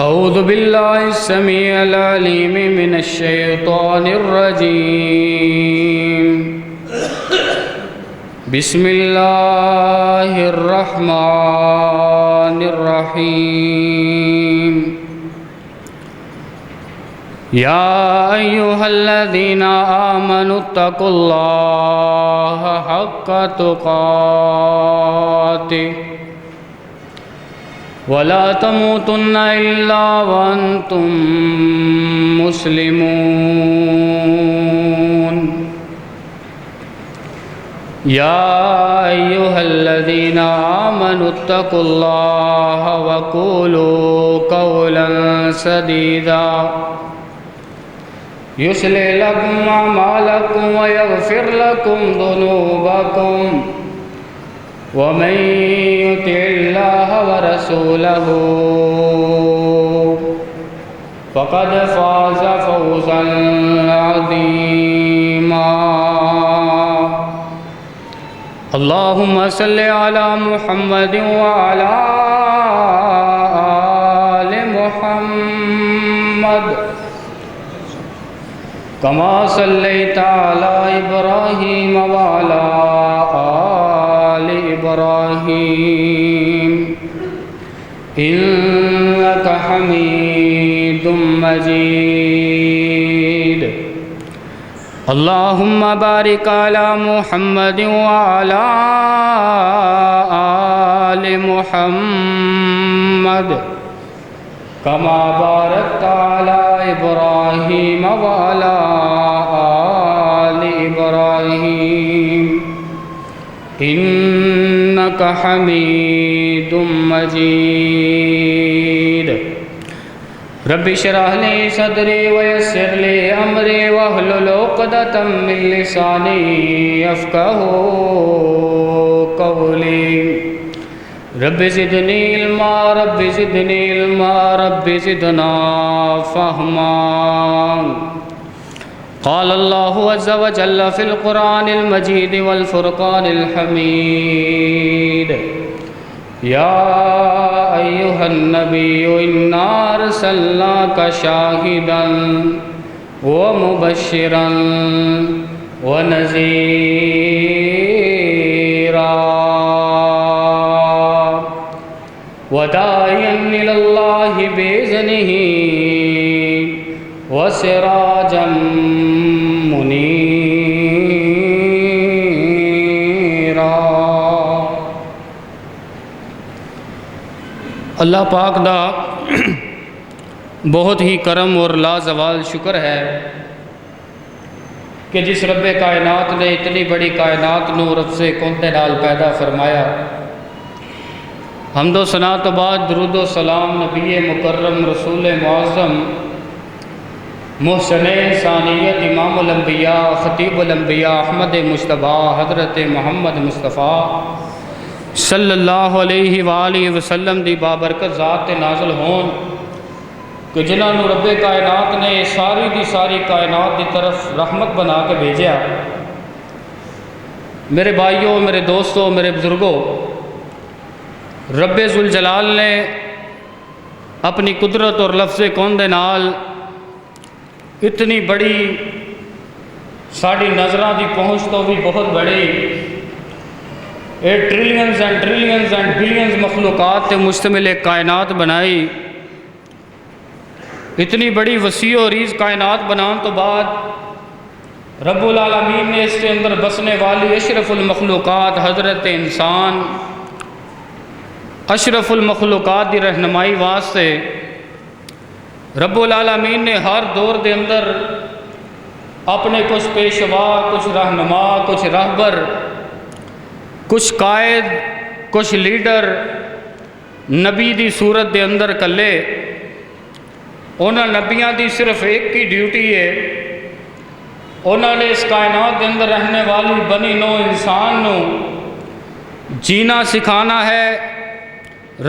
اعوذ باللہ السمیع العلیم من الشیطان الرجیم بسم اللہ الرحمن الرحیم یا ایہا الذین آمنوا اتقوا اللہ حق تقاتہ ولا تموتن الا وانتم مسلمون یا ایہا الذین آمنوا اتقوا اللہ وقولوا قولا سدیدا یصلح لکم اعمالکم ویغفر لکم ذنوبکم ومن يطع الله ورسوله فقد فاز فوزا عظيما اللهم صل على محمد وعلى آل محمد كما صليت على إبراهيم وعلى آل إبراهيم إنك حميد مجيد اللهم بارك على محمد وعلى آل محمد كما باركت على إبراهيم وعلى آل إبراهيم إنك حميد مجيد رب اشرح لي صدري ويسر لي أمري واحلل عقدة من لساني يفقهوا قولي رب زدني علما رب زدني علما رب زدنا فهما قال الله عز وجل في القرآن المجيد والفرقان الحميد يا أيها النبي إنا أرسلناك شاهدا ومبشرا ونذيرا وداعيا إلى الله بإذنه وسراجا منيرا اللہ پاک دا بہت ہی کرم اور لازوال شکر ہے کہ جس رب کائنات نے اتنی بڑی کائنات نو رب سے کندے نال پیدا فرمایا. حمد و ثنا تو بعد درود و سلام نبی مکرم رسول معظم محسن ثانیت امام الانبیاء خطیب الانبیاء احمد مجتبیٰ حضرت محمد مصطفیٰ صلی اللہ علیہ وآلہ وسلم دی بابرکت ذات نازل ہون کہ جنہاں نو رب کائنات نے ساری دی ساری کائنات دی طرف رحمت بنا کے بھیجیا. میرے بھائیوں، میرے دوستوں، میرے بزرگوں، رب ذوالجلال نے اپنی قدرت اور لفظ کون دے نال اتنی بڑی ساڑی نظرہ دی پہنچ تو بھی بہت بڑی trillions and trillions and billions مخلوقات تے مشتمل ایک کائنات بنائی. اتنی بڑی وسیع و عریض کائنات بنان تو بعد رب العالمین نے اس کے اندر بسنے والی اشرف المخلوقات حضرت انسان اشرف المخلوقات دی رہنمائی واسطے رب العالمین نے ہر دور دے اندر اپنے کچھ پیشوا، کچھ رہنما، کچھ راہبر، کچھ قائد، کچھ لیڈر نبی دی صورت دے اندر کلے. انہاں نبیاں دی صرف ایک کی ڈیوٹی ہے، انہوں نے اس کائنات دے اندر رہنے والی بنی نو انسان نو جینا سکھانا ہے،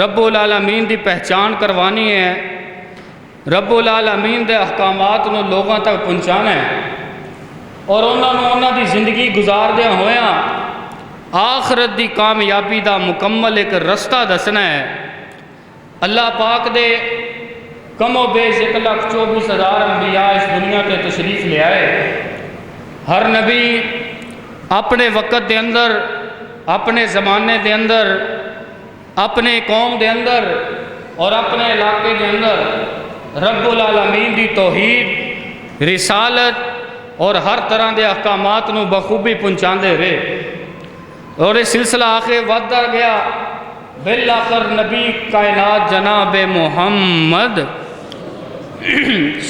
رب العالمین دی پہچان کروانی ہے، رب العالمین دے احکامات نو لوگوں تک پہنچانا ہے اور انہوں دی زندگی گزار دیا ہویا آخرت دی کامیابی دا مکمل ایک رستہ دسنا ہے. اللہ پاک دے کم و بیش 1,24,000 انبیاء اس دنیا تے تشریف لے آئے۔ ہر نبی اپنے وقت دے اندر، اپنے زمانے دے اندر، اپنے قوم دے اندر اور اپنے علاقے دے اندر رب العالمین دی توحید، رسالت اور ہر طرح دے احکامات نو بخوبی پہنچاندے رہے، اور یہ سلسلہ آخر ودتا گیا۔ بالآخر نبی کائنات جناب محمد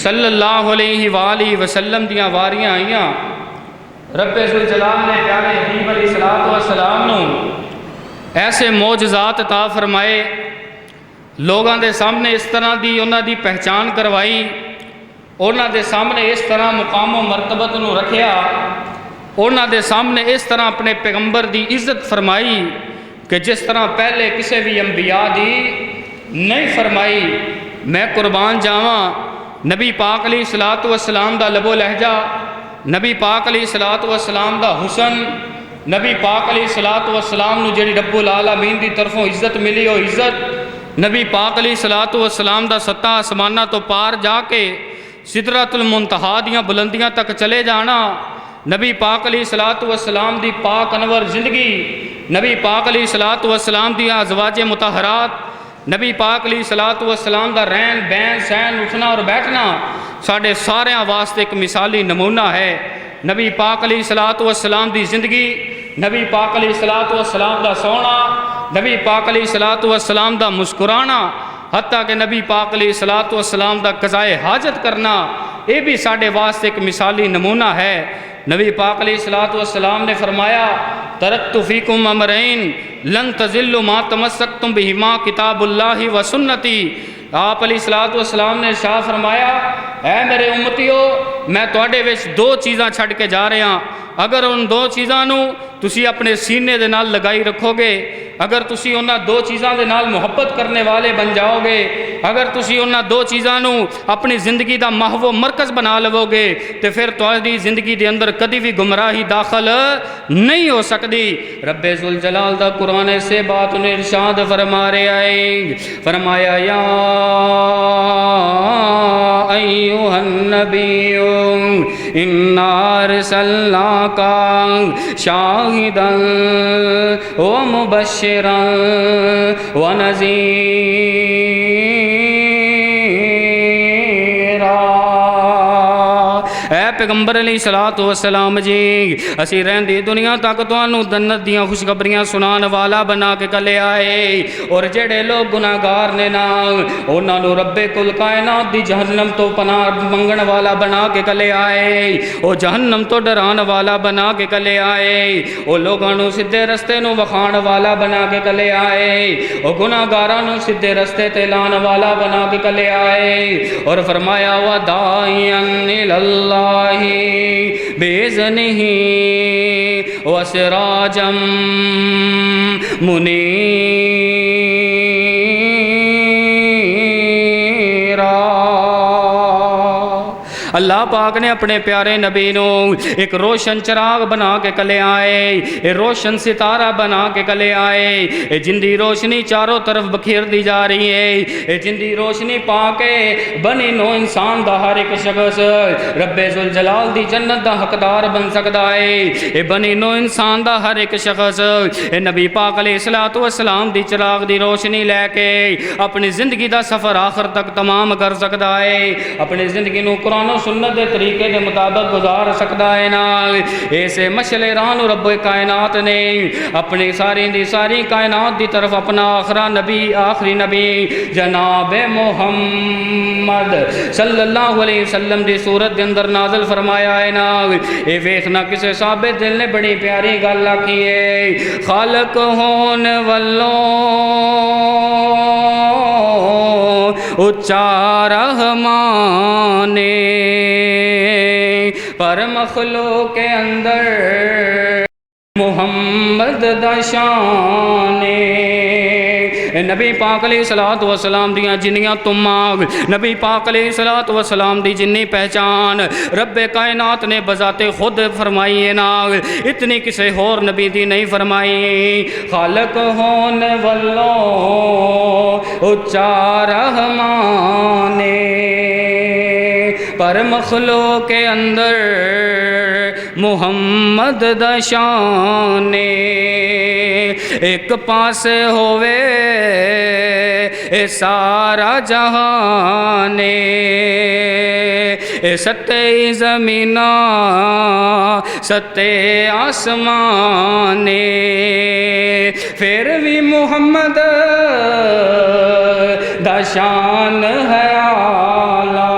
صلی اللہ علیہ وآلہ وسلم دیاں واریاں آئیاں۔ رب ذوالجلال نے پیارے حبیب علیہ السلام نو ایسے معجزات عطا فرمائے، لوگاں دے سامنے اس طرح دی انہاں دی پہچان کروائی، انہاں دے سامنے اس طرح مقام و مرتبت نو رکھیا، انہاں دے سامنے اس طرح اپنے پیغمبر دی عزت فرمائی کہ جس طرح پہلے کسے بھی انبیاء دی نہیں فرمائی۔ میں قربان جاواں، نبی پاک علیہ السلام دا لب و لہجہ، نبی پاک علیہ السلام دا حسن، نبی پاک علیہ السلام نو جڑی رب العالمین دی طرفوں عزت ملی ہو عزت، نبی پاک علیہ السلام دا سطح آسمانہ تو پار جا کے سدرۃ المنتہا دیاں بلندیاں تک چلے جانا، نبی پاک علیہ السلام دی پاک انور زندگی، نبی پاک علیہ السلام دی ازواج مطہرات، نبی پاک علیہ السلام دا رہن بہن سہن اٹھنا اور بیٹھنا ساڑھے سارے واسطے ایک مثالی نمونہ ہے۔ نبی پاک علیہ السلام دی زندگی، نبی پاک علیہ السلام دا سونا، نبی پاک علیہ السلام دا مسکرانا، حتیٰ کہ نبی پاک علیہ السلام دا قضائے حاجت کرنا، یہ بھی ساڑھے واسطے ایک مثالی نمونہ ہے۔ نبی پاک علیہ السلام نے فرمایا ترکت فیکم امرین لن تضلوا ما تمسکتم بہما کتاب اللہ و سنتی۔ آپ علیہ السلام نے ارشاد فرمایا اے میرے امتیو، میں تواڈے وچ دو چیزاں چھڈ کے جا رہا، اگر ان دو چیزاں نو تسی اپنے سینے دے نال لگائی رکھو گے، اگر تسی انہاں دو چیزاں دے نال محبت کرنے والے بن جاؤ گے، اگر تسی انہاں دو چیزاں نو اپنی زندگی دا محو و مرکز بنا لو گے تو پھر تہاڈی زندگی دے اندر کدی بھی گمراہی داخل نہیں ہو سکتی۔ رب ذوالجلال دا قرآن سے بات نے ارشاد فرما رہے آئے، فرمایا یا ایھا النبی انا ارسلناک شاہدا ومبشرا ونذیرا۔ اے پیغمبر علیہ السلام جی، اسی رہندی دنیا تک تانوں جنت دیاں خوشخبریاں سنان والا بنا کے کلے آئے، اور جڑے لوگ گناہگار نے نا انہاں نوں رب کل کائنات دی جہنم تو پناہ منگن والا بنا کے کلے آئے، او جہنم تو ڈران والا بنا کے کلے آئے، او لوگاں نوں سیدھے رستے نوں وکھان والا بنا کے کلے آئے، او گناہگاراں نوں سیدھے رستے تے لان والا بنا کے کلے آئے، اور فرمایا وداعیا الی اللہ بِإِذْنِهِ وَسِرَاجًا مُنِيرًا۔ اللہ پاک نے اپنے پیارے نبی نو ایک روشن چراغ بنا کے کلے آئے، ایک روشن ستارہ بنا کے کلے آئے، ایک جندی روشنی چاروں طرف بکھیر دی جا رہی ہے، ایک جندی روشنی پا کے بنی نو انسان دا ہر ایک شخص رب ذوالجلال دی جنت دا حقدار بن سکتا ہے، اے بنی نو انسان دا ہر ایک شخص اے نبی پاک علیہ السلام دی چراغ دی روشنی لے کے اپنی زندگی دا سفر آخر تک تمام کر سکتا ہے، اپنی زندگی نو قرآن و سنت دے طریقے دے مطابق گزار سکتا ہے نا۔ ایسے مشعل ران رب کائنات نے اپنی ساری کائنات دی طرف اپنا آخری نبی جناب محمد صلی اللہ علیہ وسلم دی صورت دے اندر نازل فرمایا ہے نا۔ اے ویکھنا کسے صحابہ دل نے بڑی پیاری گل آکھی ہے، خالق ہون والوں اچا رحمان پر مخلوق کے اندر محمد دا شان۔ نبی پاک علیہ السلام دیاں جنیاں تماں، نبی پاک علیہ السلام دی جنی پہچان رب کائنات نے بذات خود فرمائی ہے نا، اتنی کسے اور نبی دی نہیں فرمائی۔ خالق ہون والوں اچا رحمان ہر مخلوق کے اندر محمد دا شان ایک پاس ہووے اے سارا جہان اے ستے زمین ستے آسمان پھر بھی محمد دا شان ہے آلہ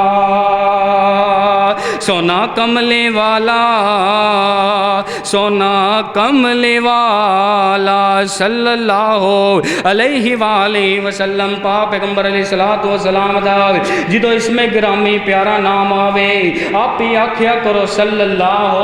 سونا کملی والا سونا کملی والا صلی اللہ علیہ وآلہ وسلم پاک پیغمبر علیہ السلام دا جدو اس میں گرامی پیارا نام آوے آپ ہی آکھیا کرو صلی اللہ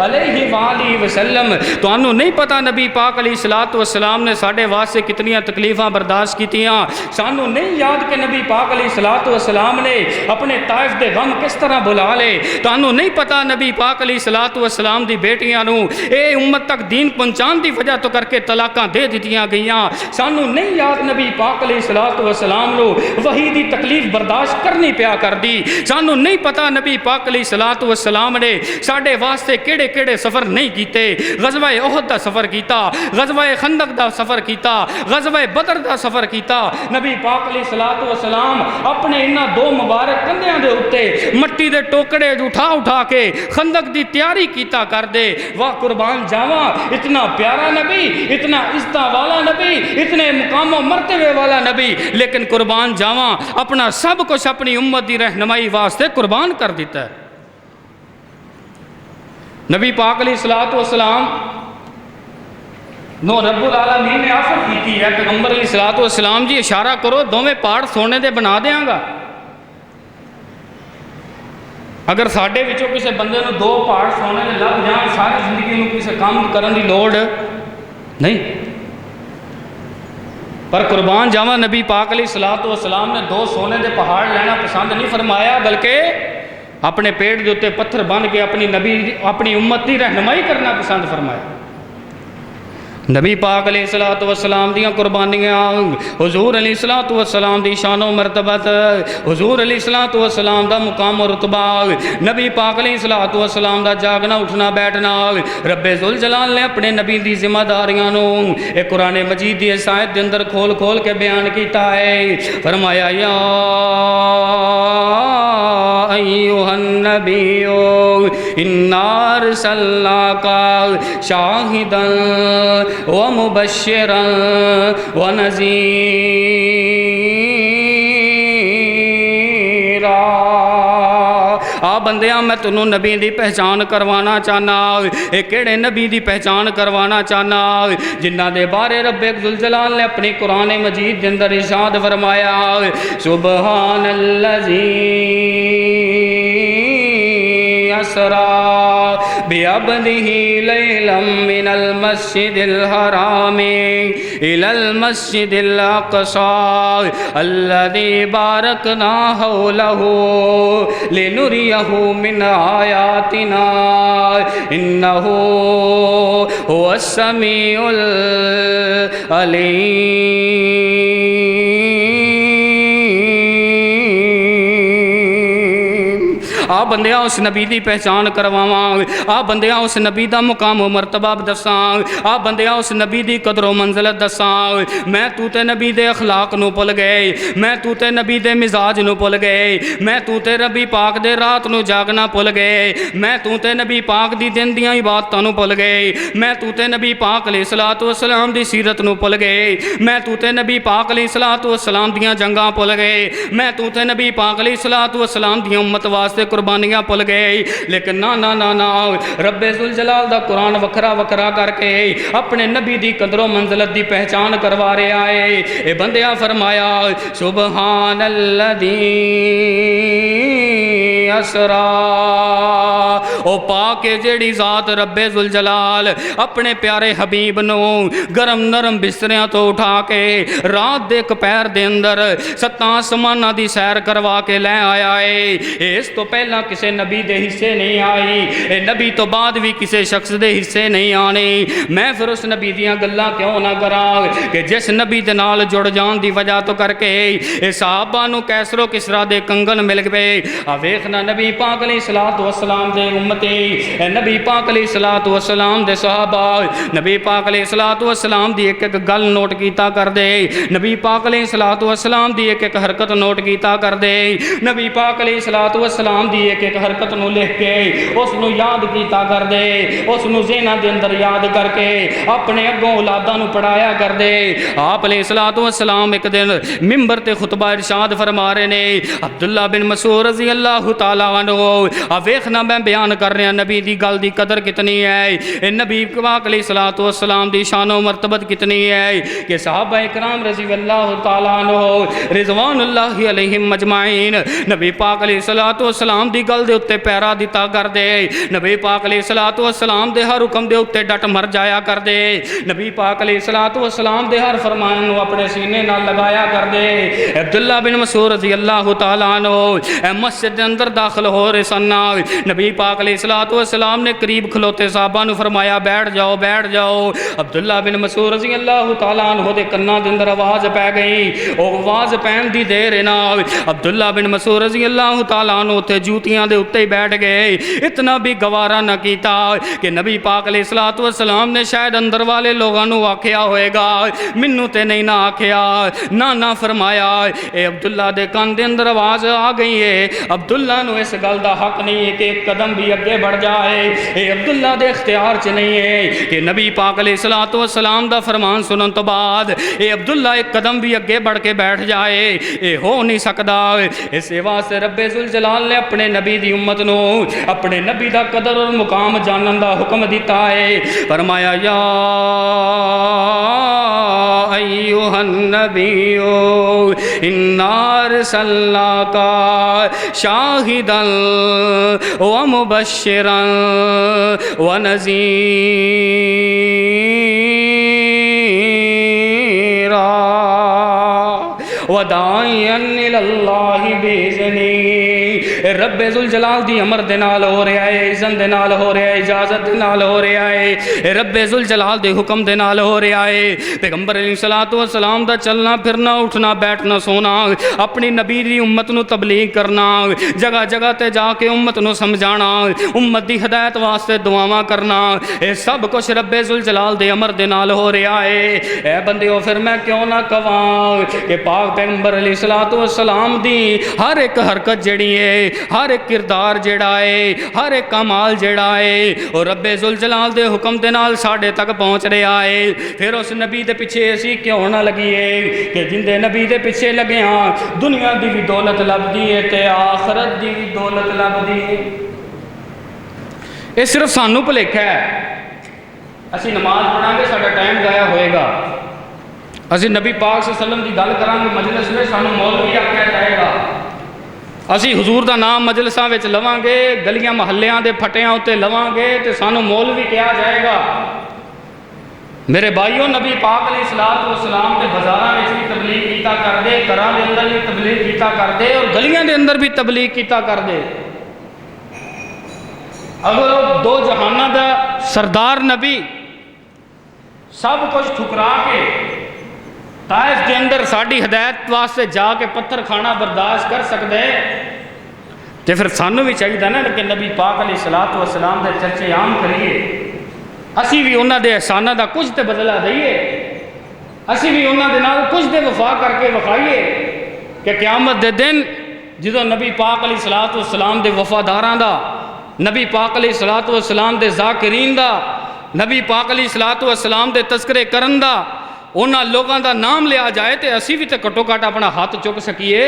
علیہ وآلہ وسلم. تو انہوں نہیں پتا نبی پاک علیہ السلام نے ساڑھے واسطے کتنی تکلیفاں برداشت کیتیاں. سانوں نہیں یاد کہ نبی پاک علیہ السلام نے اپنے طائف دے غم کس طرح بلا لے. تو انہوں نہیں پتا نبی پاک علیہ السلام دی بیٹیاں نو اے امت تک دین پہنچان دی وجہ تو کر کے طلاقاں دے دیتیاں گئیاں. سانوں نہیں یاد نبی پاک علیہ السلام نو وحی دی تکلیف برداشت کرنی پیا کر دی. سانوں نہیں پتا نبی پاک علیہ السلام نے ساڑھے واسطے کیڑے کیڑے سفر نہیں کیتے. غزوہ احد دا سفر کیتا, غزوہ خندق دا سفر کیتا, غزوہ بدر دا سفر کیتا. نبی پاک علیہ السلام اپنے انہاں دو مبارک کندیاں دے اتے مٹی دے ٹوکڑے اٹھا کے خندق دی تیاری کیتا کر دے. واہ قربان جاواں, اتنا پیارا نبی, اتنا عزت والا نبی, اتنے مقام و مرتبے والا نبی, لیکن قربان جاواں اپنا سب کچھ اپنی امت دی رہنمائی واسطے قربان کر دیتا ہے. نبی پاک علیہ السلام نو رب العالمین نے آفر کی ہے پیغمبر علیہ السلام جی اشارہ کرو دوویں پہاڑ سونے دے بنا دیاں گا. اگر ساڑھے وچوں کسے بندے نو دو پہاڑ سونے دے لگ جان ساری زندگی نو کسے کام کرن دی لوڑ نہیں. پر قربان جاواں نبی پاک علیہ السلام نے دو سونے دے پہاڑ لینا پسند نہیں فرمایا, بلکہ اپنے پیٹ دے اتے پتھر بن کے اپنی امت دی رہنمائی کرنا پسند فرمایا. نبی پاک علیہ السلام دیاں قربانیاں, حضور علیہ السلام دی شان و مرتبت, حضور علیہ السلام دا مقام و رتبہ, نبی پاک علیہ السلام دا جاگنا اٹھنا بیٹھنا. رب ذوالجلال نے اپنے نبی دی ذمہ داریاں نو ایک قرآن مجید دی اس آیت دے اندر کھول کے بیان کیتا ہے. فرمایا یا ایھا النبی انا ارسلناک شاہدا ومبشرا ونذیرا. بندیاں میں تنوں نبی دی پہچان کروانا چاہنا. ایک کیڑے نبی دی پہچان کروانا چاہنا جنہ دے بارے رب ذوالجلال نے اپنی قرآن مجید دے اندر ارشاد فرمایا سبحان اللذی اسرا بعبده لیلا من المسجد الحرام الى المسجد الاقصى الذي باركنا حوله لنريه من آياتنا انه هو السميع العليم. آ بندیاں اس نبی دی پہچان کرواواں, آ بندیاں اس نبی دا مقام و مرتبہ دساں, آ بندیاں اس نبی دی قدر و منزلت دساں. میں تو تے نبی دے اخلاق نو بھول گئے, میں تو تے نبی دے مزاج نو بھول گئے, میں تو تے نبی پاک دے رات نو جاگنا بھول گئے, میں تو تے نبی پاک دی دن دیاں عبادتاں نو بھول گئے, میں تو تے نبی پاک علیہ السلام دی سیرت نو بھول گئے, میں تو تے نبی پاک علیہ السلام دیاں جنگاں بھول گئے, میں تو تے نبی پاک علیہ السلام دیاں امت واسطے قربانیاں پل گئے. لیکن نا رب ذوالجلال دا قرآن وکھرا کر کے اپنے نبی دی قدر و منزلت دی پہچان کروا رہے آئے. اے بندیاں فرمایا سبحان الذی اسرا او پاک جیڑی ذات رب ذوالجلال اپنے پیارے حبیب نو گرم نرم بستریاں تو اٹھا کے رات دے پیر دے اندر ستاں آسماناں دی سیر کروا کے لے آیا ہے۔ اس تو پہلا کسے نبی دے حصے نہیں آئی، اے نبی تو بعد بھی کسے شخص دے حصے نہیں آنے۔ میں پھر اس نبی دیاں گلاں کیوں نہ کراں کہ جس نبی دے نال جڑ جان دی وجہ تو کر کے اے صحابہ نو کیسر و کسرا دے کنگن مل گئے۔ ویکھنا نبی پاک علیہ الصلوۃ والسلام دے امتی، اے نبی پاک علیہ الصلوۃ والسلام دے صحابہ، نبی پاک علیہ الصلوۃ والسلام دی ایک ایک گل نوٹ کیتا کر دے، نبی پاک علیہ الصلوۃ والسلام دی ایک ایک حرکت نوٹ کیتا کر دے، نبی پاک علیہ الصلوۃ والسلام دی ایک ایک حرکت نو لکھ کے اس نو یاد کیتا کر دے، اس نو ذہناں دے اندر یاد کر کے اپنے اگوں اولاداں نو پڑھایا کر دے۔ آپ علیہ الصلوۃ والسلام ایک دن منبر تے خطبہ ارشاد فرما رہے نے، عبداللہ بن مسعود رضی اللہ تعالیٰ عنہ، ویکھنا میں بیان کر رہا نبی دی گل دی قدر کتنی ہے، اے نبی پاک علیہ الصلوۃ والسلام دی شان و مرتبت کتنی ہے کہ صحابہ اکرام رضی اللہ تعالیٰ عنہ رضوان اللہ علیہم مجمعین نبی پاک علیہ الصلوۃ والسلام دی گل دے اتے پیرا دیتا کر دے، نبی پاک علیہ الصلوۃ والسلام دے ہر حکم دے اتے ڈٹ مر جایا کر دے، نبی پاک علیہ الصلوۃ والسلام دے ہر فرمان نو اپنے سینے نال لگایا کر دے۔ عبداللہ بن مسعود رضی اللہ تعالیٰ عنہ مسجد دے اندر داخل ہو رہے سن، نبی پاک علیہ الصلوۃ والسلام نے قریب کھلوتے صحابہ نو فرمایا بیٹھ جاؤ بیٹھ جاؤ۔ عبداللہ بن مسعود رضی اللہ تعالیٰ عنہ دے کناں دے اندر آواز پہ گئی، او آواز پین دی دیر نال عبداللہ بن مسعود رضی اللہ تعالیٰ عنہ تے جوتیاں دے اتے ہی بیٹھ گئے، اتنا بھی گوارا نہ کیتا کہ نبی پاک علیہ الصلوۃ والسلام نے شاید اندر والے لوگاں نو آکھیا ہوئے گا، منوں تے نہیں نہ آکھیا، نہ فرمایا۔ اے عبداللہ دے کان دے اندر آواز آ گئی ہے، عبداللہ نو اس گل دا حق نہیں ہے کہ ایک قدم بھی اگے بڑھ جائے، اے عبداللہ دے اختیار چ نہیں ہے کہ نبی پاک علیہ الصلوۃ والسلام دا فرمان سنن تو بعد اے عبداللہ ایک قدم بھی اگے بڑھ کے بیٹھ جائے، اے ہو نہیں سکدا۔ اس واسطے رب ذوالجلال نے اپنے نبی دی امت نو اپنے نبی دا قدر اور مقام جانن دا حکم دیتا ہے، فرمایا یا ایھا النبی انا ارسلناک شاہدا ومبشرا ونذیرا وداعیا الی اللہ باذنہ۔ رب ذوالجلال دی امر دے نال ہو رہا ہے، اذن دے نال ہو رہا ہے، اجازت دے نال ہو رہا ہے، رب ذوالجلال دے حکم دے نال ہو رہا ہے۔ پیغمبر علیہ الصلوۃ والسلام دا چلنا پھرنا اٹھنا بیٹھنا سونا، اپنی نبی دی امت نو تبلیغ کرنا، جگہ جگہ تے جا کے امت نو سمجھانا، امت دی ہدایت واسطے دعاواں کرنا، اے سب کچھ رب ذوالجلال دے امر دے نال ہو رہا ہے۔ اے بندیو پھر میں کیوں نہ کہاں کہ پاک پیغمبر علیہ الصلوۃ والسلام دی ہر ایک حرکت جڑی ہے، ہر ایک کردار جڑا ہے، ہر ایک کمال جڑا ہے اور رب ذوالجلال دے حکم دے نال ساڈے تک پہنچ رہا ہے۔ پھر اس نبی دے پیچھے اسی کیوں نہ لگیے کہ جندے نبی دے پیچھے لگے ہاں دنیا دی بھی دولت لبدی ہے تے آخرت دی بھی دولت لبدی ہے۔ یہ صرف سانو بھلیکھا ہے، اسی نماز پڑھاں گے ساڈا ٹائم ضائع ہوئے گا، اسی نبی پاک صلی اللہ علیہ وسلم دی گل کراں گے مجلس میں سانو مولوی آکھیا جائے گا، اسی حضور دا نام مجلساں وچ لواں گے، گلیاں محلیاں دے پھٹیاں اتے لواں گے تے سانو مولوی کہا جائے گا۔ میرے بھائیوں نبی پاک علیہ الصلوۃ والسلام دے بازاراں وچ بھی تبلیغ کیتا کر دے، گھراں دے اندر بھی تبلیغ کیتا کر دے اور گلیاں دے اندر بھی تبلیغ کیتا کر دے۔ اگر وہ دو جہاناں دا سردار نبی سب کچھ ٹھکرا کے طائف کے اندر ساڑی ہدایت واسطے جا کے پتھر کھانا برداشت کر سکتے تو پھر سانو بھی چاہیے نا کہ نبی پاک علیہ الصلوۃ والسلام دے چرچے عام کریے، اسی بھی انہاں دے احساناں دا کچھ تے بدلہ دئیے، اسی بھی انہاں دے نال کچھ دے وفا کر کے وفائیے کہ قیامت دے دن جدو نبی پاک علیہ الصلوۃ والسلام دے وفاداراں دا، نبی پاک علیہ الصلوۃ والسلام دے ذاکرین دا، نبی پاک علیہ الصلوۃ والسلام دے تذکرے کرن دا انہاں لوگاں دا نام لیا جائے تے اسی بھی تے کٹو کٹ اپنا ہاتھ چک سکیے۔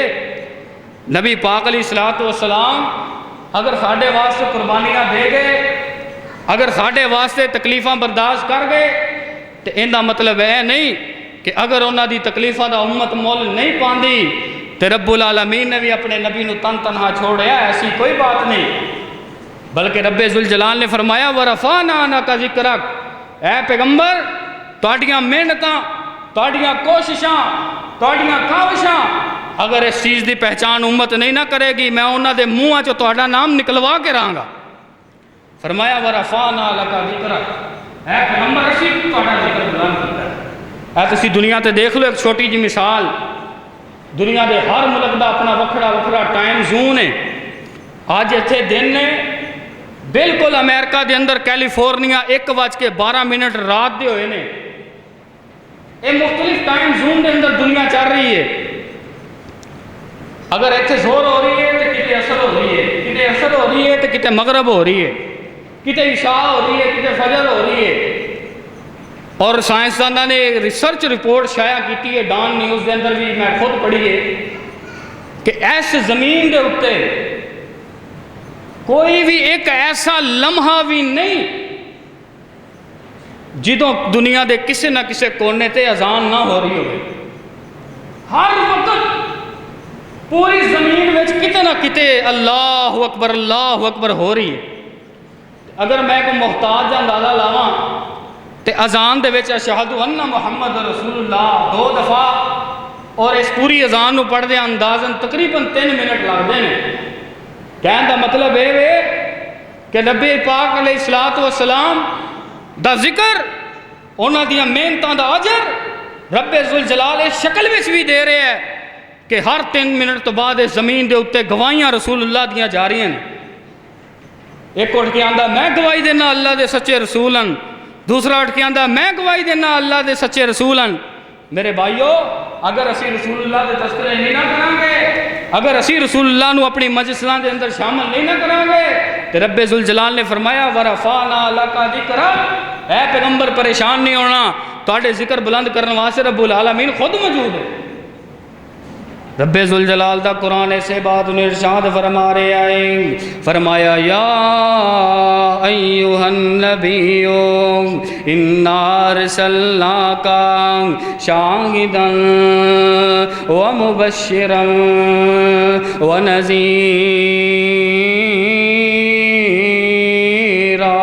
نبی پاک علیہ الصلوۃ والسلام اگر ساڈے واسطے قربانیاں دے گئے، اگر ساڈے واسطے تکلیفاں برداشت کر گئے تو ان دا مطلب ہے نہیں کہ اگر انہاں دی تکلیفاں دا امت مول نہیں پاندی تو رب العالمین نے بھی اپنے نبی نو تن تنہا چھوڑیا، ایسی کوئی بات نہیں۔ بلکہ رب ذوالجلال نے فرمایا وَرَفَعْنَا لَكَ ذِكْرَكَ، اے پیغمبر تہاڈیاں محنتاں، تہاڈیاں کوششاں، تہاڈیاں کاوشاں اگر اس چیز دی پہچان امت نہیں نہ کرے گی، میں انہاں دے منہاں چوں تہاڈا نام نکلوا کے رہاں گا۔ فرمایا وَرَفَعْنَا لَكَ ذِكْرَكَ، اے پیغمبر اسی تہاڈا ذکر بلند کیتا ہے۔ اے تسی دنیا تے دیکھ لو ایک چھوٹی جی مثال، دنیا دے ہر ملک دا اپنا وکھرا وکھرا ٹائم زون ہے۔ آج اتھے دن نے بالکل امریکہ دے اندر کیلیفورنیا 1:12 رات دے ہوئے نے۔ یہ مختلف ٹائم زون دے اندر دنیا چل رہی ہے۔ اگر اتھے زور ہو رہی ہے تو کتے اثر ہو رہی ہے، کتے اثر ہو رہی ہے تو کتے مغرب ہو رہی ہے، کتے عشاء ہو رہی ہے، کتے فجر ہو رہی ہے۔ اور سائنسدانوں نے ریسرچ رپورٹ شائع کی ہے، ڈان نیوز دے اندر بھی میں خود پڑھی ہے کہ اس زمین دے اتے کوئی بھی ایک ایسا لمحہ بھی نہیں جدوں دنیا دے کسے نہ کسے کونے تے اذان نہ ہو رہی ہوگی۔ ہر وقت پوری زمین وچ کتے نہ کتے اللہ اکبر ہو رہی ہے۔ اگر میں کو محتاج اندازہ لاواں تے اذان دے وچ اشہد ان محمد رسول اللہ 2 دفعہ اور اس پوری اذان نو پڑھ دے اندازاً تقریباً 3 منٹ لگتے ہیں۔ کہنے دا مطلب ہے کہ نبی پاک علیہ الصلوۃ والسلام دا ذکر، انہاں دیاں محنتاں دا اجر رب ذوالجلال اس شکل وچ بھی دے رہے ہیں کہ ہر 3 منٹ تو بعد اس زمین دے اتے گواہیاں رسول اللہ دیاں جا رہی ہیں۔ ایک اٹھ کے آندا میں گواہی دینا اللہ دے سچے رسول ہیں، دوسرا اٹھ کے آندا میں گواہی دینا اللہ دے سچے رسول ہیں۔ میرے بھائیو، اگر اسی رسول اللہ دے تذکرے نہیں نہ کریں گے، اگر اسی رسول اللہ نو اپنی مجلساں دے اندر شامل نہیں نہ کریں گے تو رب ذوالجلال نے فرمایا وَرَفَعْنَا لَكَ ذِكْرَكَ، اے پیغمبر پریشان نہیں ہونا، تہاڈے ذکر بلند کرنے واسطے رب العالمین خود موجود ہے۔ رب ذوالجلال دا قرآن ایسے بات انہیں ارشاد فرما رہے آئے، فرمایا یا ایہا النبی انا ارسلناک شاہدا ومبشرا ونذیرا۔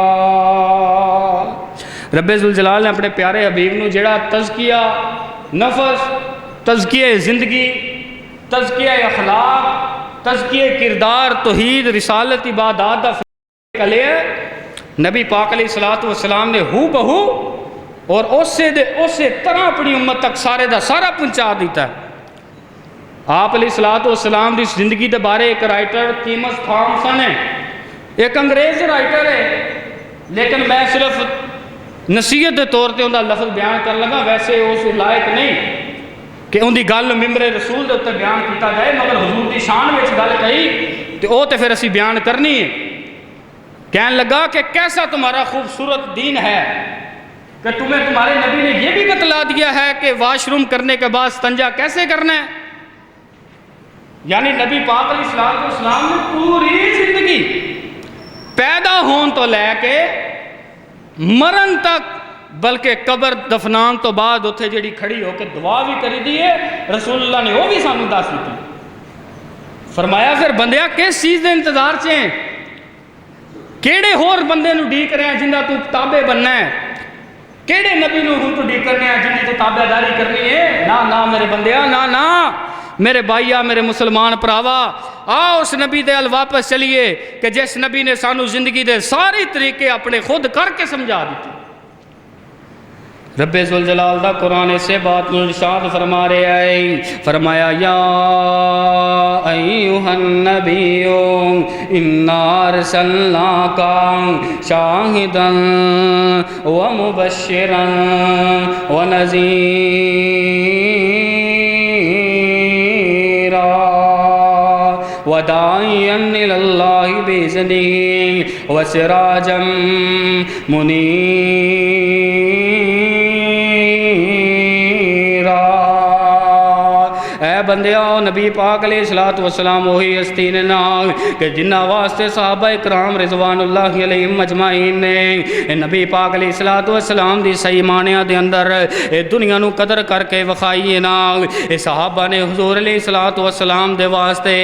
رب ذوالجلال نے اپنے پیارے حبیب نو جڑا تزکیہ نفس، تزکیہ زندگی، تزکیہ اخلاق، تزکیہ کردار، توحید، رسالت، عبادات دا فیصلہ لیا، نبی پاک علیہ الصلوۃ والسلام نے ہو بہو اور اسے طرح اپنی امت تک سارے دا سارا پہنچا دیتا ہے۔ آپ علیہ الصلوۃ والسلام دی زندگی دے بارے ایک رائٹر تیمس تھامسن ہے، ایک انگریز رائٹر ہے، لیکن میں صرف نصیحت دے طور تے انہاں لفظ بیان کر لگا، ویسے اس لائق نہیں کہ ان دی گل ممبر رسول دے اتنے بیان کیتا جائے، مگر حضور دی شان وچ گل کہی تو وہ تو پھر اسی بیان کرنی ہے۔ کہنے لگا کہ کیسا تمہارا خوبصورت دین ہے کہ تمہیں تمہارے نبی نے یہ بھی بتلا دیا ہے کہ واش روم کرنے کے بعد استنجا کیسے کرنا ہے۔ یعنی نبی پاک علیہ السلام نے پوری زندگی پیدا ہون تو لے کے مرن تک، بلکہ قبر دفنان تو بعد اتھے جڑی کھڑی ہو کے دعا بھی کری دیئے، رسول اللہ نے وہ بھی سانو دس دیتی۔ فرمایا پھر بندیا کس چیز دے انتظار چیں، کیڑے ہور بندے نو ڈیک رہے ہیں جنہاں تو تابع بننا ہے، کیڑے نبی نو تو ڈیک کرنے ہیں جنہاں تو تابع داری کرنی ہے۔ نہ میرے بندیا، نہ میرے بھائیا، میرے مسلمان پراوا، آؤ اس نبی دے ال واپس چلیے کہ جس نبی نے سانو زندگی دے ساری طریقے اپنے خود کر کے سمجھا دیتی۔ رب ذوالجلال دا قرآن سے بات میں ارشاد فرما رہے آئے، فرمایا یا ایہا النبی انا ارسلناک شاہدا ومبشرا ونذیرا وداعیا الی اللہ بإذنہ وسراجا منیرا۔ بندیاں نبی پاک علیہ الصلوۃ والسلام وہی ہستی نے نا کہ جنہ واسطے صحابہ کرام رضوان اللہ علیہم اجمعین نے نبی پاک علیہ الصلوۃ والسلام دی صحیح معنیاں دے اندر دنیا نو قدر کر کے وکھائی نا صحابہ نے حضور علیہ الصلوۃ والسلام دے واسطے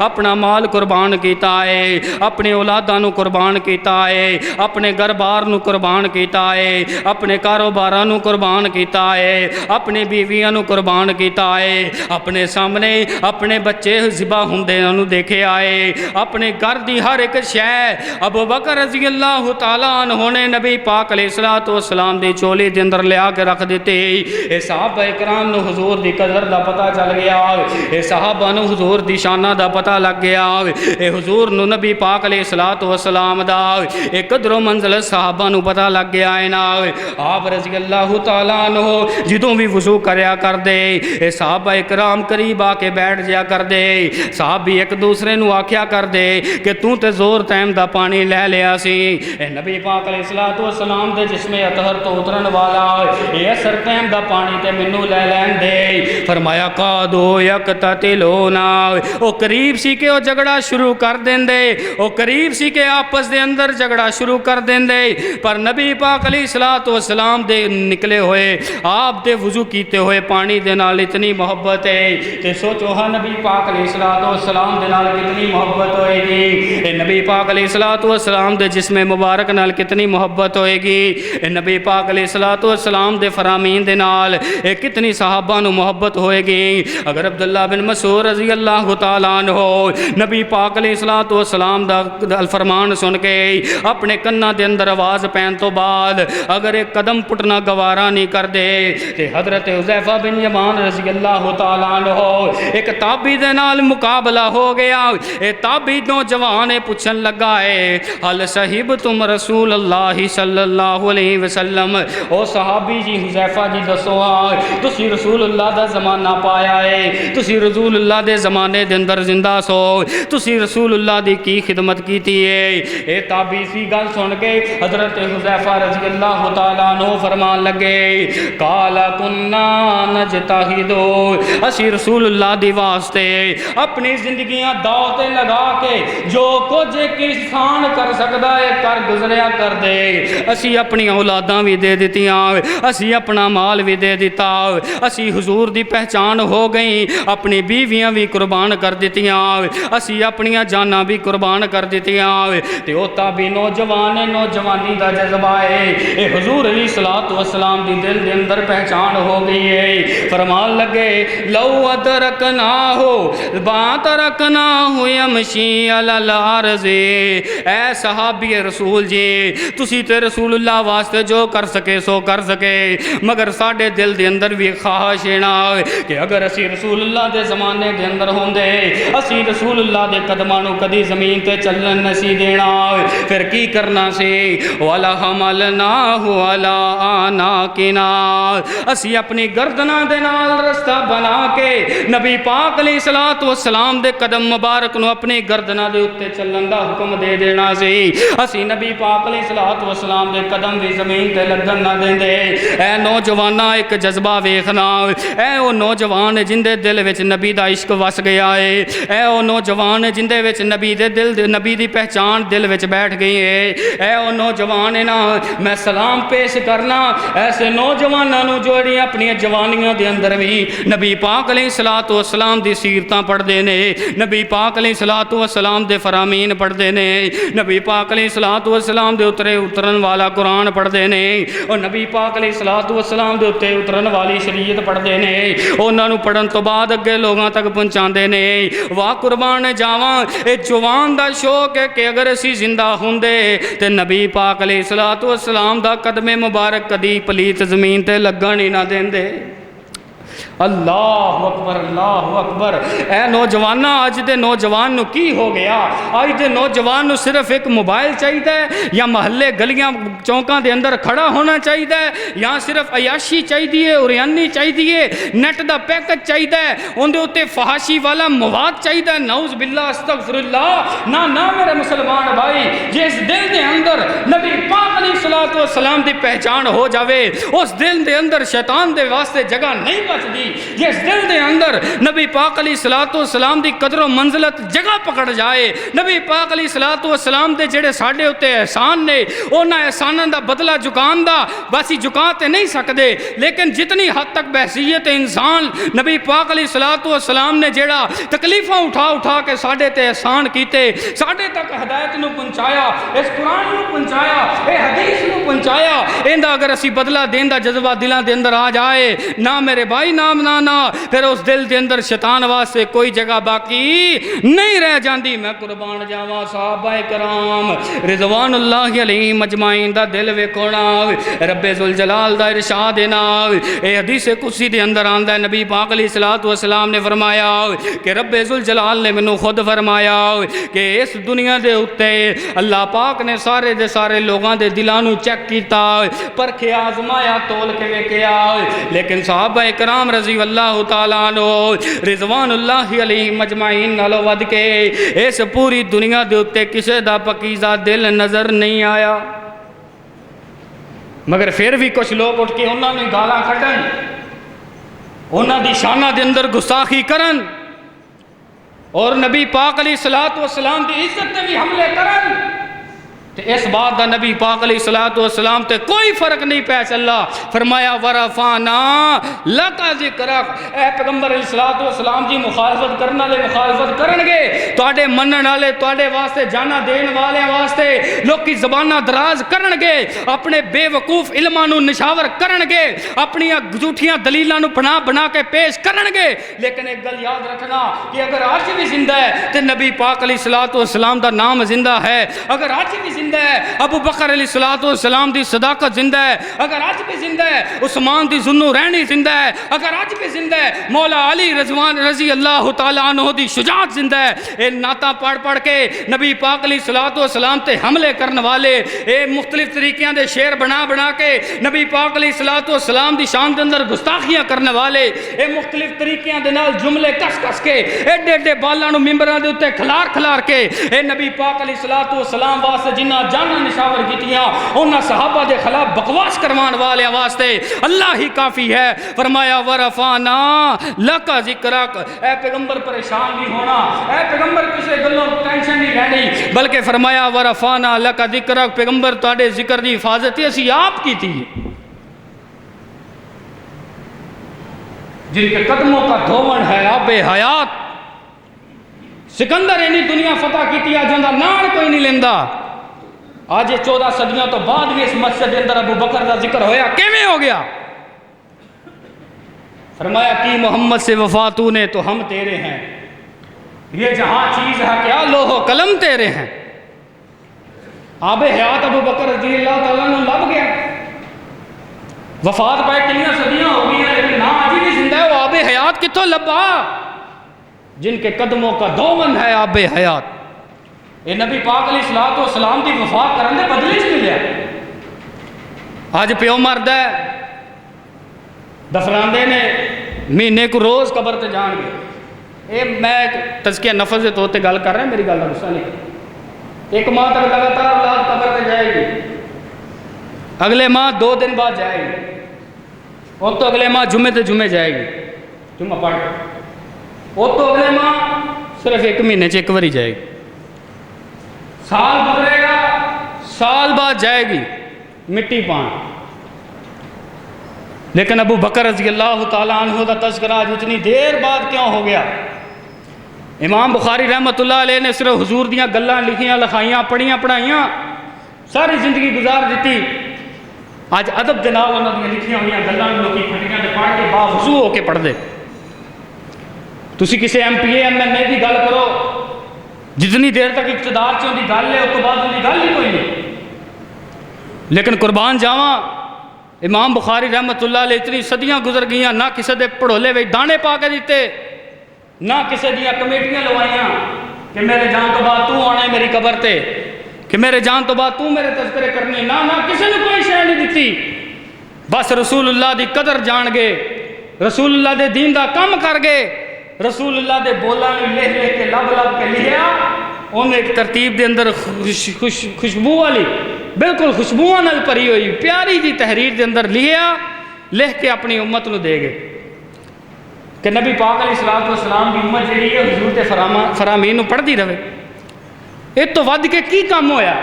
اپنا مال قربان کیتا ہے اپنے اولاداں نو قربان کیتا ہے اپنے گھر بار نو قربان کیتا ہے اپنے کاروباراں نو قربان کیتا ہے اپنے بیویاں نو قربان کیتا ہے اپنے سامنے اپنے بچے ذبح ہوندے انہوں دیکھے آئے اپنے گھر دی ہر ایک شے ابو بکر رضی اللہ تعالیٰ عنہ نے نبی پاک علیہ الصلوۃ والسلام دی چولی دے اندر لے آ کے رکھ دیتے اے صحابہ کرام نو حضور دی قدر دا پتہ چل گیا اے صحابہ نو حضور دی شانہ دا پتہ لگ گیا اے حضور نو نبی پاک علیہ الصلوۃ والسلام دا اے قدر و منزل صحابہ نو پتہ لگ گیا ہے نا آپ رضی اللہ تعالیٰ عنہ جدوں بھی وضو کریا کر دے اے صحابہ کرام قریب آ کے بیٹھ جیا کر دے صحابی ایک دوسرے نو آکھیا کر دے کہ تو تے زور ٹائم دا پانی لے لیا سی اے نبی پاک علیہ الصلوۃ والسلام دے جسم اطہر تو اترن والا اے اثر ٹائم دا پانی تے منو لے لین دے فرمایا قادو یقتتلونا او قریب سی کہ او جھگڑا شروع کر دین دے او قریب سی کہ آپس دے اندر جھگڑا شروع کر دین دے پر نبی پاک علیہ الصلوۃ والسلام دے نکلے ہوئے آپ دے وضو کیتے ہوئے پانی دے نال اتنی محبت ہے تے سوچو ہاں نبی پاک علیہ الصلوۃ والسلام دے نال کتنی محبت ہوئے گی اے نبی پاک علیہ الصلوۃ والسلام دے جسم مبارک نال کتنی محبت ہوئے گی اے نبی پاک علیہ الصلوۃ والسلام دے فرامین دے نال اے کتنی صحابہ نو محبت ہوئے گی اگر عبداللہ بن مسعود رضی اللہ تعالیٰ عنہ نبی پاک علیہ الصلوۃ والسلام دا الفرمان سن کے اپنے کناں دے اندر آواز پین تو بعد اگر ایک قدم پٹنا گوارا نہیں کر دے تے حضرت حذیفہ بن یمان رضی اللہ تعالیٰ عنہ ایک تابعی دے نال مقابلہ ہو گیا اے تابعی نوجوان پوچھن لگا ہے حل صحیبتم رسول اللہ صلی اللہ علیہ وسلم او صحابی جی حذیفہ جی دسو تسی رسول اللہ دا زمانہ پایا ہے تسی رسول اللہ دے زمانے دے اندر زندہ سو تسی رسول اللہ دی کی خدمت کیتی ہے اے تابعی سی گل سن کے حضرت حذیفہ رضی اللہ تعالیٰ عنہ فرمان لگے قال کنا نجتہدو اسی رسول اللہ دی واسطے اپنی زندگیاں داؤ تے لگا کے جو کچھ ایک انسان کر سکتا ہے کر گزریا کر دے اسی اپنی اولاداں بھی دے دیتیاں اسی اپنا مال بھی دے دیتا اسی حضور دی پہچان ہو گئی اپنی بیویاں بھی قربان کر دیتیاں اسی اپنی جاناں بھی قربان کر دیتیاں تے او تابعی نوجوانی دا جذبہ ہے اے حضور علیہ الصلوۃ والسلام دی دل دے اندر پہچان ہو گئی ہے فرمان لگے لو ادرکناہ بات رکناہ یمشی علی الارض اے صحابی رسول جی تسی تے رسول اللہ واسطے جو کر سکے سو کر سکے مگر ساڈے دل دے اندر بھی خواہش ہے نا کہ اگر اسی رسول اللہ دے زمانے دے اندر ہوندے اسی رسول اللہ دے قدماں نو کدی زمین تے چلن نسی دینا پھر کی کرنا سی وَلَا حَمَلْنَاهُ عَلَىٰ أَعْنَاقِنَا اسی اپنی گردناں دے نال رستہ بنا کے نبی پاک علیہ الصلوۃ والسلام دے قدم مبارک نو اپنی گردناں دے اوتے چلن دا حکم دے دینا سی اسی نبی پاک علیہ الصلوۃ والسلام دے قدم بھی زمین تے لگن نہ دیندے اے نوجواناں ایک جذبہ ویکھنا اے او نوجوان جن دے دل وچ نبی دا عشق وس گیا ہے اے او نوجوان جن دے وچ نبی دے دل نبی دی پہچان دل وچ بیٹھ گئی ہے اے او نوجوان نا میں سلام پیش کرنا ایسے نوجواناں نو جوڑی اپنی جوانیاں دے اندر بھی نبی پاک علیہ الصلوۃ والسلام دی سیرتاں پڑھ دے نے نبی پاک علیہ الصلوۃ والسلام دے فرامین پڑھ دے نے نبی پاک علیہ الصلوۃ والسلام دے اترن والا قرآن پڑھ دے نے اور نبی پاک علیہ الصلوۃ والسلام دے اتنے اترن والی شریعت پڑھ دے نے انہاں نو پڑھن تو بعد اگے لوگاں تک پہنچاندے نے واہ قربان جاواں اے جوان دا شوق ہے کہ اگر اسی زندہ ہوندے تے نبی پاک علیہ الصلوۃ والسلام دا قدم مبارک کدی پلیت زمین تے لگن ہی نہ دیندے اللہ اکبر اللہ اکبر اے نوجوانہ اج دے نوجوان نو کی ہو گیا اج دے نوجوان نو صرف ایک موبائل چاہیے یا محلے گلیاں چوکاں دے اندر کھڑا ہونا چاہیے یا صرف عیاشی چاہیے اوریانی چاہیے نیٹ دا پیکج چاہیے اون دے اوتے فحاشی والا مواد چاہیے نعوذ باللہ استغفر اللہ نہ میرے مسلمان بھائی جس دل دے اندر نبی پاک علیہ الصلوۃ والسلام دی پہچان ہو جاوے اس دل دے اندر شیطان دے واسطے جگہ نہیں بچدی جس دل دے اندر نبی پاک علیہ الصلوۃ والسلام دی قدر و منزلت جگہ پکڑ جائے، نبی پاک علیہ الصلوۃ والسلام دے جڑے ساڈے اُتے احسان نے انہاں احساناں دا بدلہ چکان دا بس چکا تے نہیں سکدے، لیکن جتنی حد تک بحثیت انسان نبی پاک علیہ الصلوۃ والسلام نے جڑا تکلیفاں اٹھا کے ساڈے تے احسان کیتے، ساڈے تک ہدایت نو پہنچایا، اس قرآن نو پہنچایا، اے حدیث نو پہنچایا، ایندا اگر اسی بدلہ دین دا جذبہ دلاں دے اندر آ جائے نہ میرے بھائی نہ پھر اس دل دے اندر شیطان واسطے کوئی جگہ باقی نہیں رہ جاندی۔ میں قربان جاواں صحابہ کرام رضوان اللہ علیہم اجمعین دا دل ویکھونا، رب ذوالجلال دا ارشاد ہے نا، اے حدیث قدسی دے اندر آندا ہے نبی پاک علیہ الصلوۃ والسلام نے فرمایا کہ رب ذوالجلال نے مینوں خود فرمایا کہ اس دنیا دے اُتے اللہ پاک نے سارے دے سارے لوگاں دے دلاں نو چیک کیتا، پرکھیا، آزمایا، تول کے ویکھیا، لیکن صحابہ کرام رضی اللہ تعالیٰ عنہ رضوان اللہ علیہم اجمعین نالوں ود کے اس پوری دنیا دے اُتے کسے دا پاکیزہ دل نظر نہیں آیا، مگر پھر بھی کچھ لوگ اٹھ کے انہاں نے گالاں کھٹن، انہاں دی شانہ دے اندر گستاخی کرن اور نبی پاک علیہ الصلوۃ والسلام دی عزت تے بھی حملے کرن، تے اس بات دا نبی پاک علیہ الصلوۃ والسلام تے کوئی فرق نہیں پہ چلا، فرمایا ورفعنا لک ذکرک، اے پیغمبر علیہ الصلوۃ والسلام جی مخالفت کرن والے مخالفت کرن گے، تواڈے منن والے تواڈے واسطے جانا دین والے واسطے لوکی زباناں دراز کرن گے، اپنے بے وقوف علماں نو نشاور کرن گے، اپنی جھوٹیاں دلیلاں نو بنا کے پیش کرن گے، لیکن ایک گل یاد رکھنا کہ اگر آج بھی زندہ ہے تے نبی پاک علیہ الصلوۃ والسلام دا نام زندہ ہے، اگر آج بھی زندہ ہے ابو بکر علیہ الصلوۃ والسلام دی صداقت زندہ ہے، اگر آج بھی زندہ ہے عثمان دی ذو رہنی زندہ ہے، اگر آج بھی زندہ ہے مولا علی رضوان رضی اللہ تعالیٰ عنہ دی شجاعت زندہ ہے، اے نعتاں پڑھ کے نبی پاک علیہ الصلوۃ والسلام تے حملے کرن والے، اے مختلف طریقیاں دے شعر بنا کے نبی پاک علیہ الصلوۃ والسلام دی شان دے اندر گستاخیاں کرنے والے، اے مختلف طریقیاں دے نال جملے کس کے ایڈے بالاں نو ممبراں دے اوتے کھلار کے اے نبی پاک علیہ الصلوۃ والسلام واسطے جنہ جانا نشاور کیتیاں انہاں صحابہ دے خلاف بکواس کروان والے واسطے اللہ ہی کافی ہے، فرمایا ورفعنا لک ذکرک، اے پیغمبر پریشان نہیں ہونا، اے پیغمبر کسے گلوں ٹینشن نہیں رہنی، بلکہ فرمایا ورفعنا لک ذکرک، پیغمبر تواڈے ذکر دی حفاظت اسی آپ کی تھی، جن کے قدموں کا دھوون ہے آب حیات، سکندر اینی دنیا فتح کیتی آ جاندا نام کوئی نہیں لیندا، آج 14 صدیوں تو بعد بھی اس مسجد کے اندر ابو بکر کا ذکر ہویا، کیویں ہو گیا؟ فرمایا کی محمد سے وفا تو نے تو ہم تیرے ہیں، یہ جہاں چیز ہے کیا لوح و قلم تیرے ہیں، آب حیات ابو بکر رضی اللہ تعالیٰ عنہ لب گیا، وفات پہ کتنی صدیاں ہو گئی ہیں لیکن نام آج بھی زندہ ہے، وہ آب حیات کتوں لبا جن کے قدموں کا دومن ہے آب حیات، یہ نبی پاک علیہ الصلوۃ والسلام دی وفات کرن دے بدلے چ ملیا، آج پیو مرد ہے دفراندے نے مہینے کو روز قبر تے جان گے، اے میں تزکیہ نفس دے طور تے گل کر رہا ہوں، میری گل دا غصہ نہیں، ایک ماہ تک لگاتار اولاد قبر تے جائے گی، اگلے ماہ 2 دن بعد جائے گی، اور تو اگلے ماہ جمعے تے جمعے جائے گی، جمعہ پڑھ کے، اور تو اگلے ماہ صرف 1 مہینے چ 1 باری جائے گی، سال گزرے گا سال بعد جائے گی مٹی پان، لیکن ابو بکر رضی اللہ تعالیٰ عنہ دا تذکرہ آج اتنی دیر بعد کیوں ہو گیا؟ امام بخاری رحمت اللہ علیہ نے صرف حضور دیاں گلاں لکھیاں لکھائیاں پڑھیاں پڑھائیاں ساری زندگی گزار دیتی، آج ادب جناب انہوں نے لکھیاں ہوئیاں گلاں لوکی پڑھیاں دے پڑھ کے باوضو ہو کے پڑھ دے، تسی کسی M P A M N A دی گل کرو جتنی دیر تک اقتدار چوں دی گل ہے اس تو بعد ان کی گل ہی کوئی نہیں، لیکن قربان جاواں امام بخاری رحمت اللہ علیہ اتنی صدیاں گزر گئیاں، نہ کسی دے پڑھولے وے دانے پا کے دیتے، نہ کسی دیاں کمیٹیاں لوائیاں کہ میرے جان تو بعد تو آنا ہے میری قبر تے، کہ میرے جان تو بعد تو میرے تذکرے کرنے، نہ کسی نے کوئی شے نہیں دیتی، بس رسول اللہ دی قدر جان گے، رسول اللہ دے دین دا کم کر گئے، رسول اللہ دے بولاں لکھ کے لب کے لکھیا، انہیں ایک ترتیب دے اندر خوشبو والی بالکل خوشبوؤں نال بھری ہوئی پیاری جی تحریر دے اندر لکھ کے اپنی امت نو دے گئے، کہ نبی پاک علیہ الصلوۃ والسلام کی امت جہی ہے حضور تے فرامین نو پڑھتی رہے. اس تو ود کے کی کام ہویا؟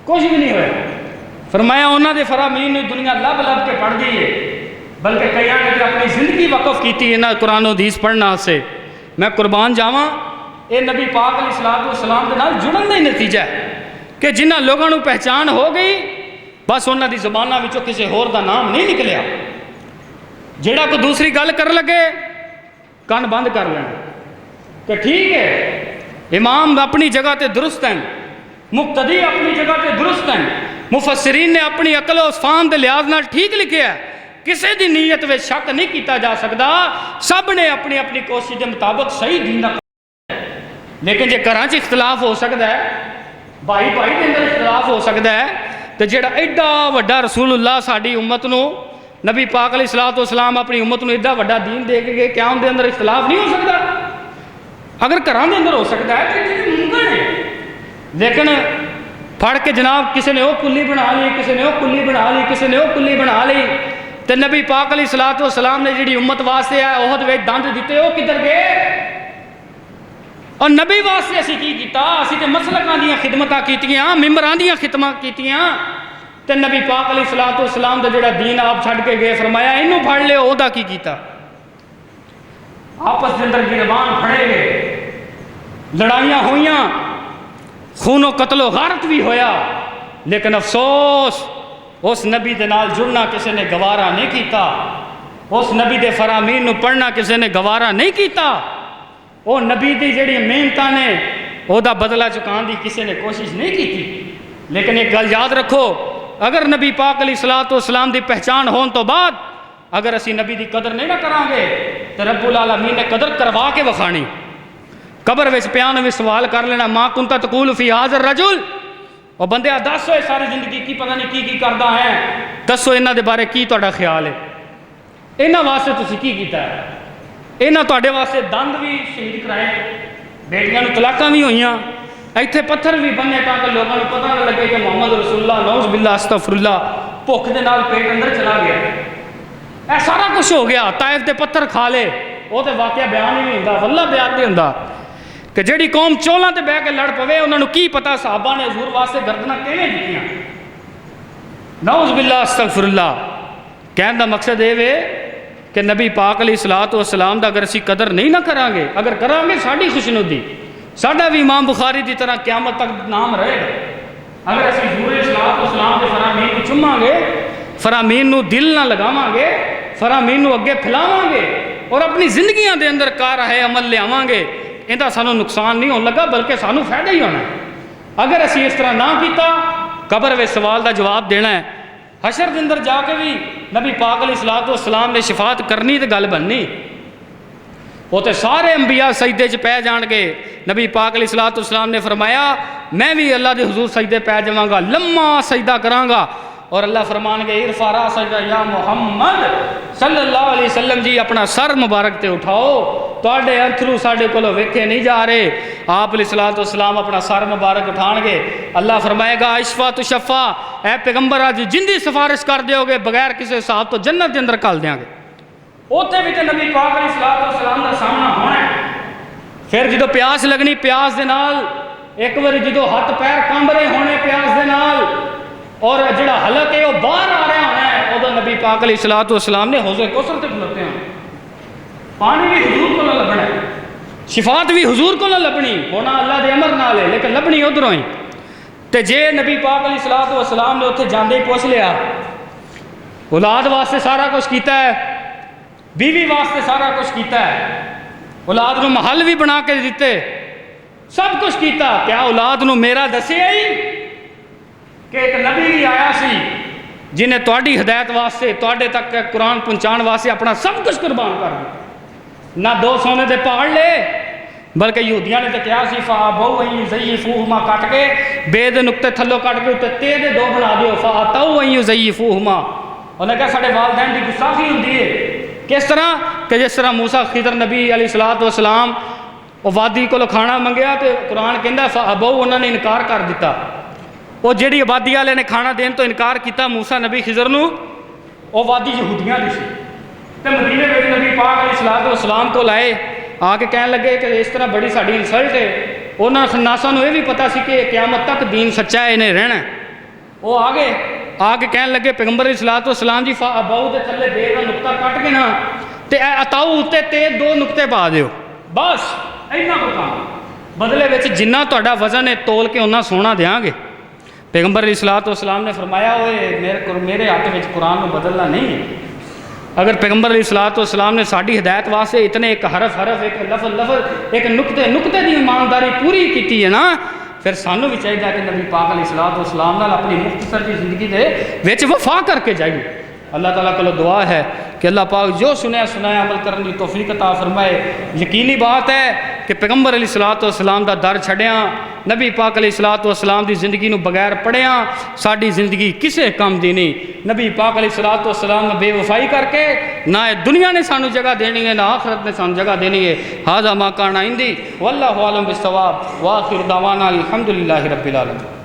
کچھ بھی نہیں ہوا. فرمایا انہوں نے فرامین دنیا لب لب کے پڑھ دی ہے، بلکہ کئی نے اپنی زندگی وقف کی انہاں قرآن و حدیث پڑھنا سے. میں قربان جاواں، یہ نبی پاک علیہ الصلوۃ والسلام کے نال جڑن کا ہی نتیجہ ہے کہ جنہ لوگوں کو پہچان ہو گئی بس انہوں دی زبانہ وچوں کسی ہور دا نام نہیں نکلیا. جیڑا کوئی دوسری گل کر لگے کان بند کر لینا کہ ٹھیک ہے امام اپنی جگہ تے درست ہیں، مقتدی اپنی جگہ تے درست ہیں، مفسرین نے اپنی عقل و فہم دے لحاظ نال ٹھیک لکھیا ہے، کسی دی نیت میں شک نہیں کیتا جا سکتا، سب نے اپنی اپنی کوشش کے مطابق صحیح دین دا. لیکن جے گھراں چ اختلاف ہو سکتا ہے، بھائی بھائی کے اندر اختلاف ہو سکتا ہے، تو جیڑا ایڈا وڈا رسول اللہ ساری امت نو نبی پاک علیہ الصلوۃ والسلام اپنی امت نو ایڈا وڈا دین دے کے گئے، کیا ان دے اندر اختلاف نہیں ہو سکتا؟ اگر گھراں دے اندر ہو سکتا ہے تو یہ ممکن ہے. لیکن پھڑ کے جناب کسی نے وہ کلی بنا لی، کسی نے وہ کلی بنا لی، کسی نے وہ کلی بنا لی، تو نبی پاک علیہ الصلوۃ والسلام نے جڑی امت واسطے ہے عہد وچ دند دیتے وہ کدھر گئے؟ اور نبی واسطے اسی کی کیتا؟ اسی تے مسلکاں دیاں خدمتاں کیتیاں، ممبراں دیاں خدمتاں کیتیاں، تے نبی پاک علیہ الصلوۃ والسلام دا جڑا دین آپ چھڈ کے گئے فرمایا اینوں پھڑ لے، او دا کی کیتا؟ آپس دے اندر گربان پھڑے گئے، لڑائیاں ہوئیاں، خون و قتل و غارت بھی ہویا، لیکن افسوس اس نبی دے نال جڑنا کسی نے گوارا نہیں کیتا، اس نبی دے فرامین نو پڑھنا کسی نے گوارا نہیں کیتا. وہ نبی دی جڑی محنتاں نے او دا بدلہ چکان دی کسی نے کوشش نہیں کی. لیکن ایک گل یاد رکھو، اگر نبی پاک علیہ الصلوۃ والسلام دی پہچان ہون تو بعد اگر اسی نبی دی قدر نہیں نہ کران گے تو رب العالمین نے قدر کروا کے وکھانی. قبر وچ پیان وچ سوال کر لینا ما کنت تقول فی ھذا الرجل، اور بندیا دس ہوئے ساری زندگی کی پتہ نہیں کی کردا ہے، دسو انہاں دے بارے کی تہاڈا خیال ہے؟ انہاں واسطے تسی کی کیتا ہے؟ انہاں تہاڈے واسطے دند بھی شہید کرائے، بیٹیاں نو طلاقاں بھی ہوئیاں، ایتھے پتھر بھی بننے تاکہ لوگوں کو پتہ نہ لگے کہ محمد رسول اللہ نعوذ باللہ استغفر اللہ بھوک دے نال پیٹ اندر چلا گیا. اے سارا کچھ ہو گیا، طائف دے پتھر کھا لے، وہ تے واقعہ بیان ہی نہیں ہوندا، واللہ بیان نہیں ہوندا کہ جڑی قوم چولاں تے بہ کے لڑ پوے انہاں نوں کی پتہ صحابہ نے حضور واسطے گردناں کیویں دتیاں. نعوذ باللہ استغفر اللہ. کہن دا مقصد اے وے کہ نبی پاک علیہ الصلوۃ والسلام دا اگر اسی قدر نہیں نہ کران گے، اگر کران گے ساڈی خوشنودی، ساڈا بھی امام بخاری دی طرح قیامت تک نام رہے گا. اگر اسی حضور علیہ الصلوۃ والسلام دے فرامین کو چوماں گے، فرامین نو دل نہ لگاواں گے، فرامین نو اگے پھیلاواں گے اور اپنی زندگیاں دے اندر کار ہے عمل لے آواں گے، ایندا سانو نقصان نہیں ہون لگا بلکہ سانو فائدہ ہی ہونا ہے. اگر اسی اس طرح نہ کیتا قبر وچ سوال دا جواب دینا ہے، حشر دے اندر جا کے بھی نبی پاک علیہ الصلوۃ والسلام نے شفاعت کرنی تے گل بننی. وہ تے سارے انبیاء سجدے چ پے جان گے. نبی پاک علیہ الصلوۃ والسلام نے فرمایا میں بھی اللہ دے حضور سجدے پے جاواں گا، لمما سجدہ کراں گا، اور اللہ فرمان گے ارفع راسک یا محمد صلی اللہ علیہ وسلم جی اپنا سر مبارک تے اٹھاؤ، تواڈے انتھرو ساڈے کولوں ویکھے نہیں جا رہے. آپ علیہ الصلوۃ والسلام اپنا سر مبارک اٹھان گے، اللہ فرمائے گا اشفا تو شفا، اے پیغمبر آج جندی سفارش کر دیو گے بغیر کسی حساب تو جنت دے اندر کھال دیاں گے. اوتھے بھی تے نبی پاک علیہ الصلوۃ والسلام دا سامنا ہونا ہے. پھر جدو پیاس لگنی پیاس دے نال، ایک بار جدو ہاتھ پیر کمب رہے ہونے پیاس دے نال اور جڑا حلق ہے وہ باہر آ رہا ہونا ہے، ادو نبی پاک علیہ الصلوۃ والسلام نے حوض کوثر تے کھلوتے ہیں. پانی بھی حضور کو نہ لبنا ہے، شفاعت بھی حضور کو نہ لبنی، ہونا اللہ دے امر نال ہے لیکن لبنی ادھروں ہی. تے جے نبی پاک علیہ الصلوۃ والسلام نے اتنے جاندے ہی پوچھ لیا، اولاد واسطے سارا کچھ کیتا ہے، بیوی واسطے سارا کچھ کیتا ہے، اولاد نو محل بھی بنا کے دیتے، سب کچھ کیتا، کیا اولاد نو میرا دسیا ہی کہ ایک نبی بھی آیا سی جنہیں تواڈی ہدایت واسطے تواڈے تک قرآن پہنچان واسطے اپنا سب کچھ قربان کر دیا، نہ دو سونے دے پہاڑ لے بلکہ یہودیاں نے تو کیا سی فَأَبَوْا أَن يُزَيِّفُوهُمَا کٹ کے بے دے نقطے تھلوں کٹ کے اتنے تے دے دو بنا دیو فَأَتَوْا أَن يُزَيِّفُوهُمَا. انہوں نے کہا ساڑھے والدین کی گستاخی ہوندی ہے. کس طرح کہ جس طرح موسیٰ خضر نبی علیہ الصلوۃ والسلام وہ وادی کو کھانا منگیا تو قرآن کہندا فَأَبَوْا انہوں نے انکار کر دیتا. وہ جیڑی آبادی والے نے کھانا دین تو انکار کیتا موسیٰ نبی خضر نو، وہ وادی یہودیاں دی سی. تو مدینے میں نبی پاک علیہ الصلوۃ والسلام کو لائے، آ کے کہنے لگے کہ اس طرح بڑی ساری انسلٹ ہے۔ انہوں خناساں نوں یہ بھی پتا سی کہ قیامت تک دین سچا ہے، انہیں رہنا ہے۔ وہ آ کے کہنے لگے پیغمبر علیہ الصلوۃ والسلام جی اباؤ دے تھلے بے کا نقطہ کٹ کے نا تے اتاؤ اتنے تے 2 نقطے پا دیو، بس اینا کو کام، بدلے وچ جنہ تہاڈا وزن ہے تول کے انہاں سونا دیاں گے۔ پیغمبر علیہ الصلوۃ والسلام نے فرمایا ہوئے میرے ہاتھ میں قرآن کو بدلنا نہیں ہے۔ اگر پیغمبر علیہ الصلوۃ والسلام نے ساری ہدایت واسطے اتنے ایک حرف ایک لفظ ایک نقطے کی ایمانداری پوری کی ہے نا، پھر سانوں بھی چاہیے کہ نبی پاک علیہ الصلوۃ والسلام نال اپنی مختصر کی زندگی دے وچ وفا کر کے جائیے۔ اللہ تعالیٰ کو دعا ہے کہ اللہ پاک جو سنایا عمل کرنے کی توفیق عطا فرمائے۔ یقینی بات ہے کہ پیغمبر علیہ الصلوۃ والسلام دا در چھڑیاں، نبی پاک علیہ الصلوۃ والسلام دی زندگی نو بغیر پڑھیاں ساری زندگی کسے کام دی نہیں۔ نبی پاک علیہ الصلوۃ والسلام نے بے وفائی کر کے نہ دنیا نے سانو جگہ دینی ہے نہ آخرت نے سانو جگہ دینی ہے۔ ھذا ما کان عندی واللہ اعلم بالصواب، وآخر دعوانا الحمدللہ رب العالمین۔